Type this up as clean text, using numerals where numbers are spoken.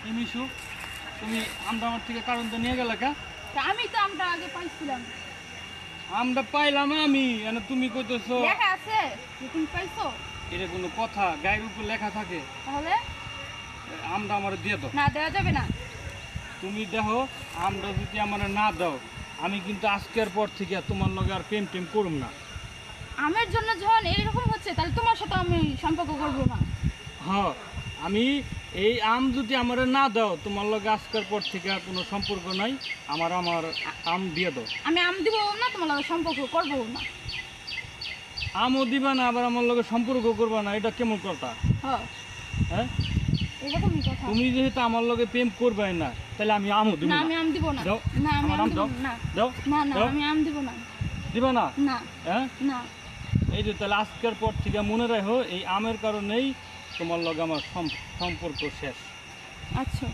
এই মিশু তুমি আমটা আমার থেকে কারণটা নিয়ে গেলে কা? তা আমি তো আমরা আগে পাইছিলাম। আমটা পাইলাম আমি, এনে তুমি কইতেছো লেখা আছে যে তুমি পাইছো। এটা কোনো কথা? গায়ের উপর লেখা থাকে? তাহলে আমটা আমার দিয়ে দাও। না দেওয়া যাবে না। তুমি দেখো, আমটা যদি আমার না দাও, আমি কিন্তু আজকের পর থেকে তোমার লগে আর প্রেম টেম করুম না। আমের জন্য যখন এইরকম হচ্ছে তাহলে তোমার সাথে আমি সম্পর্ক করবো না। হ্যাঁ, আমি এই আম যদি আমার না দাও, তোমার লগে আজকের পর থেকে আর কোনো সম্পর্ক নাই। আমার আম দিয়ে দাও। আমি আম দিব না, তোমার লগে সম্পর্ক করবো না। আমও দিবা না, আবার আমার লগে সম্পর্ক করবা না, এটা কেমন কথা? হ্যাঁ হ্যাঁ, এরকমই কথা। তুমি যেহেতু আমার লগে প্রেম করবাই না, তাহলে আমি আমও দিব না না। আমি আম দিব না। দাও, না আমি আমার আম আম দিব দাও। না। দাও, না না দাও। আমি আম দিব না। দিবা না? না হ্যাঁ, না। এই যে তাহলে আজকের পর থেকে মনে রাখো, এই আমের কারণেই তোমার লগে আমার সম্পর্ক শেষ। আচ্ছা